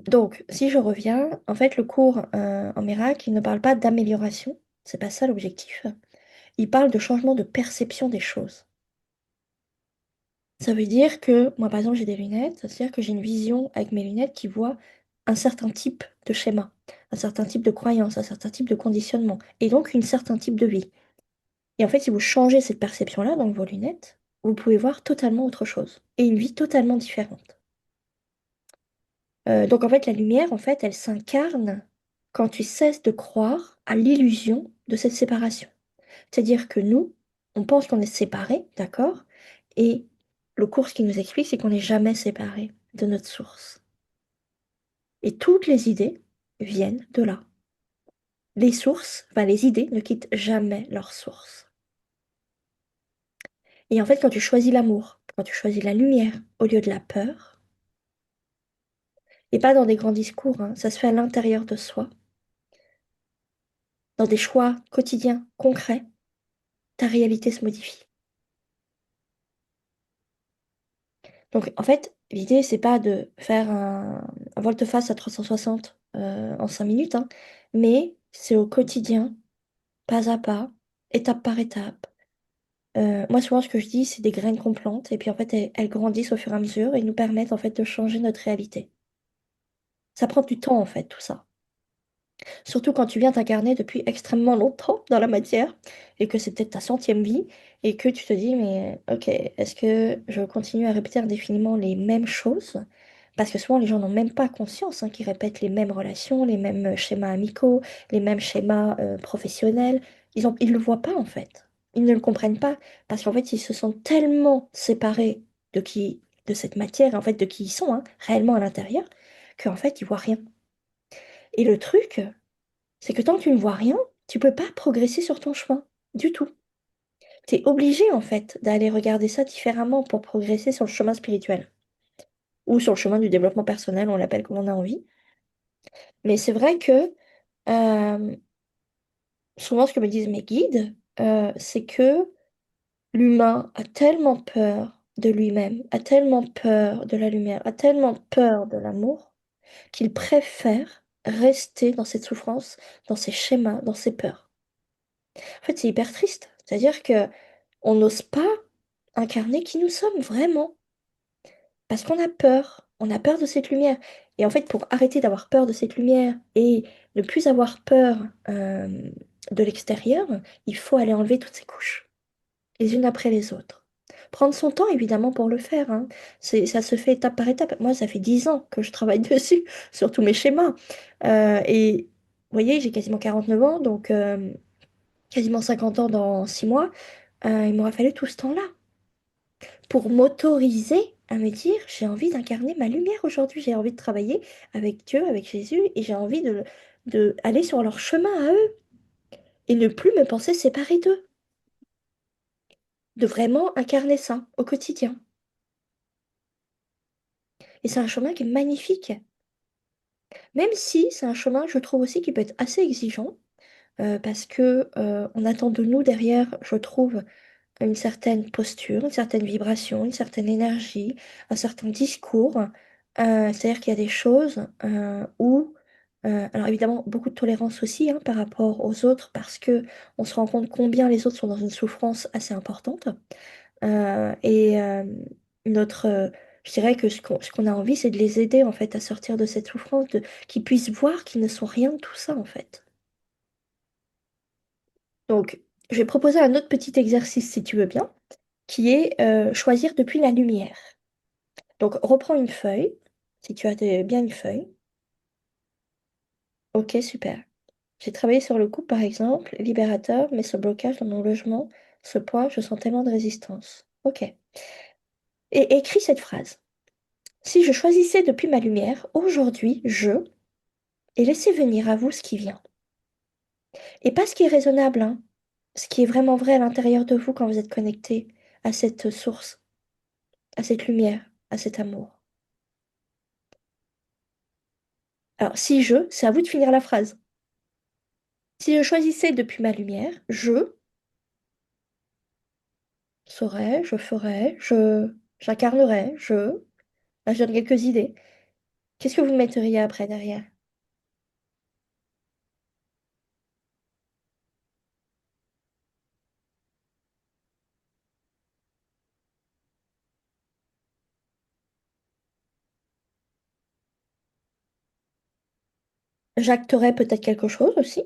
Donc, si je reviens, en fait, le cours en miracle, il ne parle pas d'amélioration, c'est pas ça l'objectif. Il parle de changement de perception des choses. Ça veut dire que, moi, par exemple, j'ai des lunettes, c'est-à-dire que j'ai une vision avec mes lunettes qui voit un certain type de schéma, un certain type de croyance, un certain type de conditionnement, et donc une certain type de vie. Et en fait, si vous changez cette perception-là dans vos lunettes, vous pouvez voir totalement autre chose, et une vie totalement différente. Donc en fait, la lumière, en fait, elle s'incarne quand tu cesses de croire à l'illusion de cette séparation. C'est-à-dire que nous, on pense qu'on est séparés, d'accord? Et le cours, ce qui nous explique, c'est qu'on n'est jamais séparés de notre source. Et toutes les idées viennent de là. Les sources, enfin les idées ne quittent jamais leur source. Et en fait, quand tu choisis l'amour, quand tu choisis la lumière au lieu de la peur, et pas dans des grands discours, hein, ça se fait à l'intérieur de soi, dans des choix quotidiens, concrets, ta réalité se modifie. Donc, en fait, l'idée, c'est pas de faire un volte-face à 360 en 5 minutes, hein, mais c'est au quotidien, pas à pas, étape par étape. Moi, souvent, ce que je dis, c'est des graines qu'on plante, et puis en fait, elles grandissent au fur et à mesure et nous permettent en fait de changer notre réalité. Ça prend du temps, en fait, tout ça. Surtout quand tu viens t'incarner depuis extrêmement longtemps dans la matière et que c'est peut-être ta centième vie et que tu te dis, mais ok, est-ce que je continue à répéter indéfiniment les mêmes choses? Parce que souvent les gens n'ont même pas conscience hein, qu'ils répètent les mêmes relations, les mêmes schémas amicaux, les mêmes schémas professionnels. Ils le voient pas en fait. Ils ne le comprennent pas parce qu'en fait ils se sentent tellement séparés de cette matière, en fait de qui ils sont hein, réellement à l'intérieur, qu'en fait ils voient rien. Et le truc, c'est que tant que tu ne vois rien, tu peux pas progresser sur ton chemin, du tout. Tu es obligé, en fait, d'aller regarder ça différemment pour progresser sur le chemin spirituel ou sur le chemin du développement personnel, on l'appelle comme on a envie. Mais c'est vrai que euh, souvent, ce que me disent mes guides, c'est que l'humain a tellement peur de lui-même, a tellement peur de la lumière, a tellement peur de l'amour, qu'il préfère rester dans cette souffrance, dans ses schémas, dans ses peurs. En fait, c'est hyper triste. C'est-à-dire que on n'ose pas incarner qui nous sommes vraiment. Parce qu'on a peur. On a peur de cette lumière. Et en fait, pour arrêter d'avoir peur de cette lumière et ne plus avoir peur de l'extérieur, il faut aller enlever toutes ces couches, les unes après les autres. Prendre son temps, évidemment, pour le faire, hein. Ça se fait étape par étape. Moi, ça fait 10 ans que je travaille dessus, sur tous mes schémas. Et vous voyez, j'ai quasiment 49 ans, donc quasiment 50 ans dans 6 mois. Il m'aura fallu tout ce temps-là pour m'autoriser à me dire, j'ai envie d'incarner ma lumière aujourd'hui, j'ai envie de travailler avec Dieu, avec Jésus, et j'ai envie de aller sur leur chemin à eux, et ne plus me penser séparée d'eux, de vraiment incarner ça au quotidien. Et c'est un chemin qui est magnifique, même si c'est un chemin, je trouve aussi, qui peut être assez exigeant, parce que on attend de nous derrière, je trouve, une certaine posture, une certaine vibration, une certaine énergie, un certain discours. C'est-à-dire qu'il y a des choses où, alors évidemment, beaucoup de tolérance aussi hein, par rapport aux autres, parce que on se rend compte combien les autres sont dans une souffrance assez importante. Et notre, je dirais que ce qu'on a envie, c'est de les aider en fait à sortir de cette souffrance, qu'ils puissent voir qu'ils ne sont rien de tout ça en fait. Donc, je vais proposer un autre petit exercice si tu veux bien, qui est choisir depuis la lumière. Donc, reprends une feuille, si tu as bien une feuille. Ok, super. J'ai travaillé sur le couple, par exemple, libérateur, mais ce blocage dans mon logement, ce poids, je sens tellement de résistance. Ok. Et écris cette phrase. Si je choisissais depuis ma lumière, aujourd'hui, je... Et laissez venir à vous ce qui vient. Et pas ce qui est raisonnable, hein. Ce qui est vraiment vrai à l'intérieur de vous quand vous êtes connecté à cette source, à cette lumière, à cet amour. Alors, si je, c'est à vous de finir la phrase. Si je choisissais depuis ma lumière, je saurais, je ferais, j'incarnerais, je... Là, je donne quelques idées. Qu'est-ce que vous metteriez après derrière? J'acterais peut-être quelque chose aussi.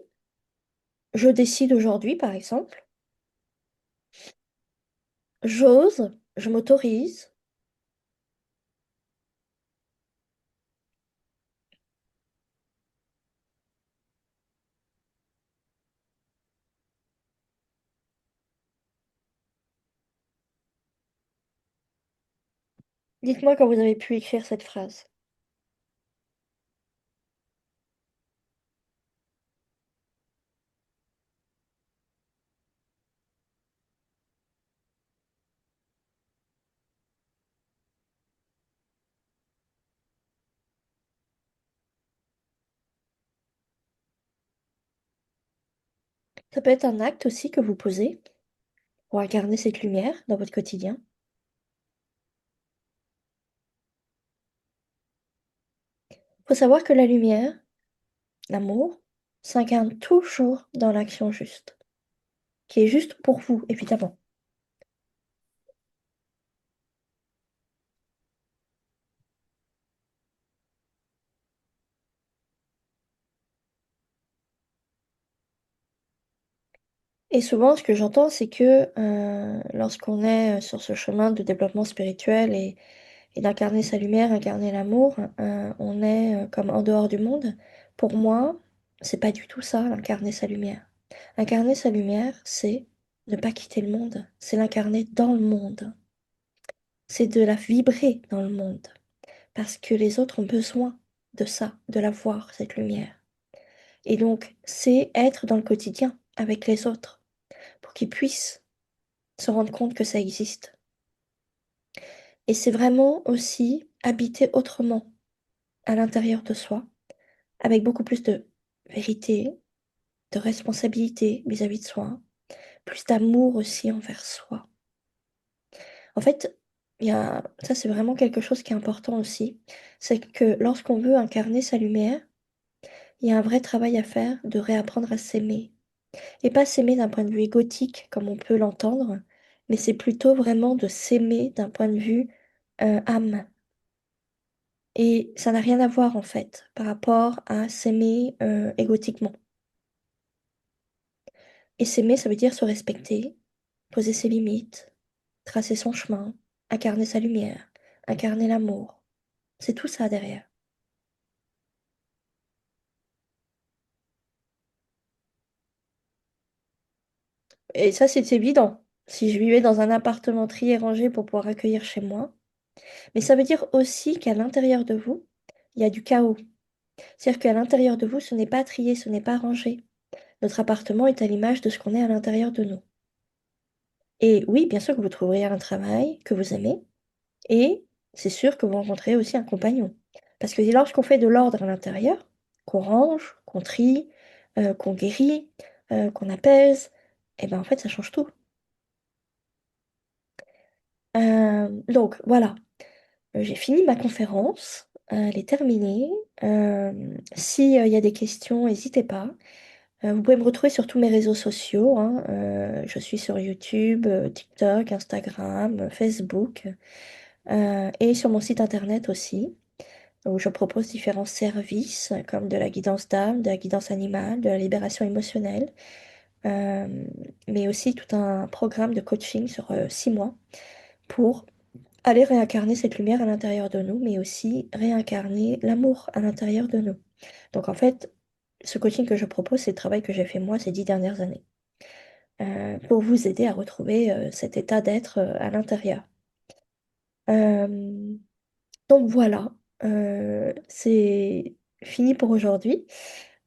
Je décide aujourd'hui, par exemple. J'ose, je m'autorise. Dites-moi quand vous avez pu écrire cette phrase. Ça peut être un acte aussi que vous posez pour incarner cette lumière dans votre quotidien. Il faut savoir que la lumière, l'amour, s'incarne toujours dans l'action juste, qui est juste pour vous, évidemment. Et souvent, ce que j'entends, c'est que lorsqu'on est sur ce chemin de développement spirituel et d'incarner sa lumière, incarner l'amour, on est comme en dehors du monde. Pour moi, c'est pas du tout ça, l'incarner sa lumière. Incarner sa lumière, c'est ne pas quitter le monde, c'est l'incarner dans le monde, c'est de la vibrer dans le monde, parce que les autres ont besoin de ça, de la voir, cette lumière. Et donc, c'est être dans le quotidien avec les autres, pour qu'ils puissent se rendre compte que ça existe. Et c'est vraiment aussi habiter autrement à l'intérieur de soi, avec beaucoup plus de vérité, de responsabilité vis-à-vis de soi, plus d'amour aussi envers soi. En fait, ça c'est vraiment quelque chose qui est important aussi, c'est que lorsqu'on veut incarner sa lumière, il y a un vrai travail à faire de réapprendre à s'aimer. Et pas s'aimer d'un point de vue égotique, comme on peut l'entendre, mais c'est plutôt vraiment de s'aimer d'un point de vue âme. Et ça n'a rien à voir en fait par rapport à s'aimer égotiquement. Et s'aimer, ça veut dire se respecter, poser ses limites, tracer son chemin, incarner sa lumière, incarner l'amour. C'est tout ça derrière. Et ça, c'est évident. Si je vivais dans un appartement trié et rangé pour pouvoir accueillir chez moi. Mais ça veut dire aussi qu'à l'intérieur de vous, il y a du chaos. C'est-à-dire qu'à l'intérieur de vous, ce n'est pas trié, ce n'est pas rangé. Notre appartement est à l'image de ce qu'on est à l'intérieur de nous. Et oui, bien sûr que vous trouverez un travail que vous aimez, et c'est sûr que vous rencontrez aussi un compagnon. Parce que lorsqu'on fait de l'ordre à l'intérieur, qu'on range, qu'on trie, qu'on guérit, qu'on apaise, et ben en fait, ça change tout. Donc voilà. J'ai fini ma conférence, elle est terminée. Si, il y a des questions, n'hésitez pas. Vous pouvez me retrouver sur tous mes réseaux sociaux, hein. Je suis sur YouTube, TikTok, Instagram, Facebook, et sur mon site internet aussi, où je propose différents services comme de la guidance d'âme, de la guidance animale, de la libération émotionnelle, euh, mais aussi tout un programme de coaching sur 6 mois pour aller réincarner cette lumière à l'intérieur de nous, mais aussi réincarner l'amour à l'intérieur de nous. Donc en fait, ce coaching que je propose, c'est le travail que j'ai fait moi ces 10 dernières années, pour vous aider à retrouver cet état d'être à l'intérieur. Euh, donc voilà, c'est fini pour aujourd'hui.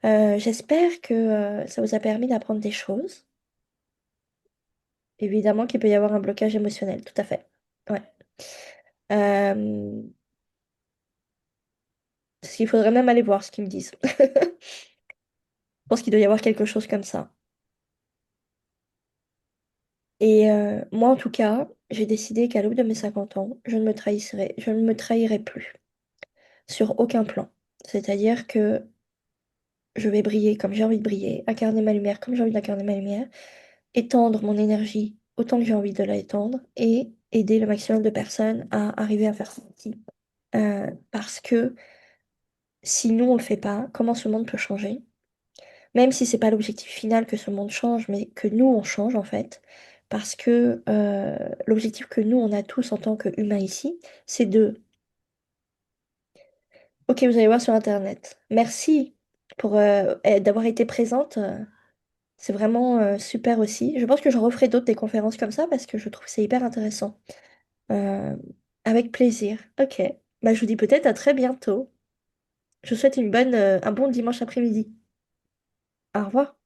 J'espère que ça vous a permis d'apprendre des choses. Évidemment qu'il peut y avoir un blocage émotionnel, tout à fait. Ouais. Euh, Parce qu'il faudrait même aller voir ce qu'ils me disent. Je pense qu'il doit y avoir quelque chose comme ça. Et moi, en tout cas, j'ai décidé qu'à l'aube de mes 50 ans, je ne me trahirai plus, sur aucun plan. C'est-à-dire que je vais briller comme j'ai envie de briller, incarner ma lumière comme j'ai envie d'incarner ma lumière, étendre mon énergie autant que j'ai envie de la étendre, et aider le maximum de personnes à arriver à faire ça aussi. Parce que si nous, on ne le fait pas, comment ce monde peut changer? Même si c'est pas l'objectif final que ce monde change, mais que nous, on change en fait. Parce que l'objectif que nous, on a tous en tant qu'humains ici, c'est de... Ok, vous allez voir sur Internet. Merci pour d'avoir été présente. C'est vraiment super aussi. Je pense que j'en referai d'autres des conférences comme ça parce que je trouve que c'est hyper intéressant. Euh, Avec plaisir. Ok. Bah, je vous dis peut-être à très bientôt. Je vous souhaite un bon dimanche après-midi. Au revoir.